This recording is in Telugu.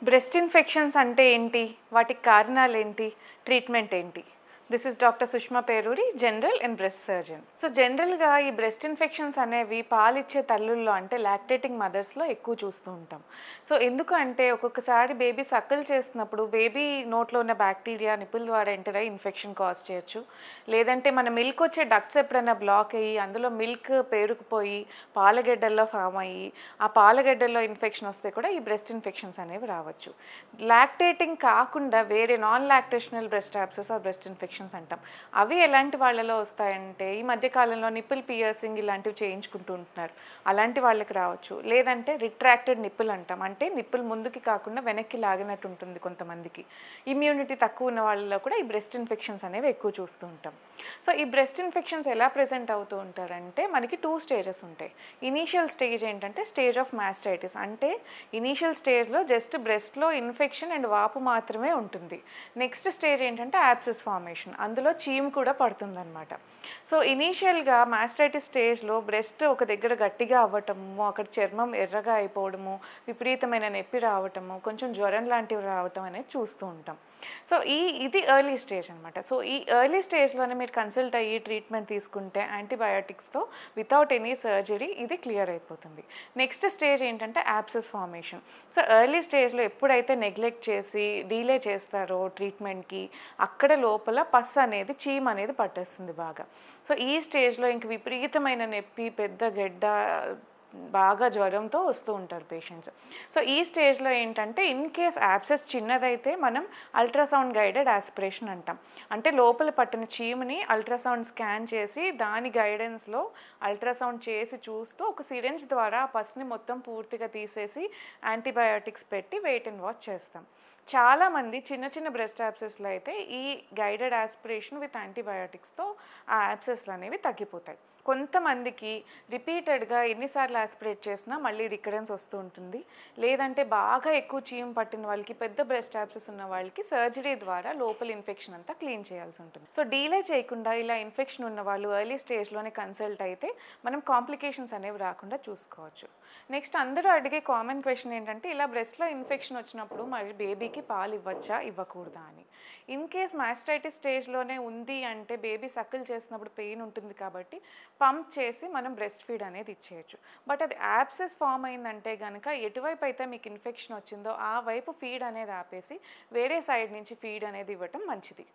బ్రెస్ట్ ఇన్ఫెక్షన్స్ అంటే ఏంటి? వాటికి కారణాలేంటి? ట్రీట్మెంట్ ఏంటి? This is doctor Sushma Peruri, general and breast surgeon. So జనరల్గా ఈ బ్రెస్ట్ ఇన్ఫెక్షన్స్ అనేవి పాలిచ్చే తల్లుల్లో అంటే లాక్టేటింగ్ మదర్స్లో ఎక్కువ చూస్తూ ఉంటాం. సో ఎందుకు అంటే ఒక్కొక్కసారి బేబీ సక్కలు చేస్తున్నప్పుడు బేబీ నోట్లో ఉన్న బ్యాక్టీరియా నిపుల్ ద్వారా ఎంటర్ అయ్యి ఇన్ఫెక్షన్ కాజ్ చేయొచ్చు. లేదంటే మన మిల్క్ వచ్చే డక్ట్స్ ఎప్పుడైనా బ్లాక్ అయ్యి అందులో మిల్క్ పేరుకుపోయి పాలగెడ్డల్లో ఫామ్ అయ్యి ఆ పాలగెడ్డల్లో ఇన్ఫెక్షన్ వస్తే కూడా ఈ బ్రెస్ట్ ఇన్ఫెక్షన్స్ అనేవి రావచ్చు. లాక్టేటింగ్ కాకుండా వేరే non lactational breast abscess or breast infections అంటాం. అవి ఎలాంటి వాళ్ళలో వస్తాయంటే ఈ మధ్యకాలంలో నిప్పుల్ పియర్సింగ్ ఇలాంటివి చేయించుకుంటూ ఉంటున్నారు, అలాంటి వాళ్ళకి రావచ్చు. లేదంటే రిట్రాక్టెడ్ నిప్పుల్ అంటాం, అంటే నిప్పుల్ ముందుకి కాకుండా వెనక్కి లాగినట్టు ఉంటుంది కొంతమందికి. ఇమ్యూనిటీ తక్కువ ఉన్న వాళ్ళలో కూడా ఈ బ్రెస్ట్ ఇన్ఫెక్షన్స్ అనేవి ఎక్కువ చూస్తూ ఉంటాం. సో ఈ బ్రెస్ట్ ఇన్ఫెక్షన్స్ ఎలా ప్రెజెంట్ అవుతూ ఉంటారంటే మనకి 2 స్టేజెస్ ఉంటాయి. ఇనీషియల్ స్టేజ్ ఏంటంటే స్టేజ్ ఆఫ్ మాస్టైటిస్, అంటే ఇనీషియల్ స్టేజ్లో జస్ట్ బ్రెస్ట్లో ఇన్ఫెక్షన్ అండ్ వాపు మాత్రమే ఉంటుంది. నెక్స్ట్ స్టేజ్ ఏంటంటే యాబ్సెస్ ఫార్మేషన్, అందులో చీము కూడా పడుతుందన్నమాట. సో ఇనీషియల్గా మాస్టైటిస్ స్టేజ్లో బ్రెస్ట్ ఒక దగ్గర గట్టిగా అవ్వటము, అక్కడ చర్మం ఎర్రగా అయిపోవడము, విపరీతమైన నొప్పి రావటము, కొంచెం జ్వరం లాంటివి రావటం అనేది చూస్తూ ఉంటాం. సో ఇది ఎర్లీ స్టేజ్ అనమాట. సో ఈ ఎర్లీ స్టేజ్లోనే మీరు కన్సల్ట్ అయ్యి ట్రీట్మెంట్ తీసుకుంటే యాంటీబయాటిక్స్తో వితౌట్ ఎనీ సర్జరీ ఇది క్లియర్ అయిపోతుంది. నెక్స్ట్ స్టేజ్ ఏంటంటే యాబ్సెస్ ఫార్మేషన్. సో ఎర్లీ స్టేజ్లో ఎప్పుడైతే నెగ్లెక్ట్ చేసి డీలే చేస్తారో ట్రీట్మెంట్కి, అక్కడ లోపల పస్ అనేది చీమ్ అనేది పట్టేస్తుంది బాగా. సో ఈ స్టేజ్లో ఇంక విపరీతమైన నొప్పి, పెద్ద గెడ్డ, బాగా జ్వరంతో వస్తూ ఉంటారు పేషెంట్స్. సో ఈ స్టేజ్లో ఏంటంటే ఇన్ కేస్ యాబ్సెస్ చిన్నదైతే మనం అల్ట్రాసౌండ్ గైడెడ్ ఆస్పిరేషన్ అంటాం. అంటే లోపల పట్టిన చీముని అల్ట్రాసౌండ్ స్కాన్ చేసి దాని గైడెన్స్లో అల్ట్రాసౌండ్ చేసి చూస్తూ ఒక సిరెంజ్ ద్వారా ఆ పస్ని మొత్తం పూర్తిగా తీసేసి యాంటీబయాటిక్స్ పెట్టి వెయిట్ అండ్ వాచ్ చేస్తాం. చాలామంది చిన్న చిన్న బ్రెస్ట్ యాబ్సెస్లో అయితే ఈ గైడెడ్ ఆస్పిరేషన్ విత్ యాంటీబయాటిక్స్తో ఆ యాబ్సెస్లు అనేవి తగ్గిపోతాయి. కొంతమందికి రిపీటెడ్గా ఎన్నిసార్లు ఆస్పిరేట్ చేసినా మళ్ళీ రికరెన్స్ వస్తూ ఉంటుంది. లేదంటే బాగా ఎక్కువ చీము పట్టిన వాళ్ళకి, పెద్ద బ్రెస్ట్ యాబ్సెస్ ఉన్న వాళ్ళకి సర్జరీ ద్వారా లోపల ఇన్ఫెక్షన్ అంతా క్లీన్ చేయాల్సి ఉంటుంది. సో డీలే చేయకుండా ఇలా ఇన్ఫెక్షన్ ఉన్న వాళ్ళు ఎర్లీ స్టేజ్లోనే కన్సల్ట్ అయితే మనం కాంప్లికేషన్స్ అనేవి రాకుండా చూసుకోవచ్చు. నెక్స్ట్ అందరూ అడిగే కామన్ క్వశ్చన్ ఏంటంటే ఇలా బ్రెస్ట్లో ఇన్ఫెక్షన్ వచ్చినప్పుడు మరి బేబీకి పాలు ఇవ్వచ్చా ఇవ్వకూడదా అని. ఇన్ కేస్ మాస్టైటిస్ స్టేజ్లోనే ఉంది అంటే బేబీ సక్కులు చేసినప్పుడు పెయిన్ ఉంటుంది కాబట్టి పంప్ చేసి మనం బ్రెస్ట్ ఫీడ్ అనేది ఇచ్చేయచ్చు. బట్ అది యాబ్సెస్ ఫామ్ అయిందంటే కనుక ఎటువైపు అయితే మీకు ఇన్ఫెక్షన్ వచ్చిందో ఆ వైపు ఫీడ్ అనేది ఆపేసి వేరే సైడ్ నుంచి ఫీడ్ అనేది ఇవ్వటం మంచిది.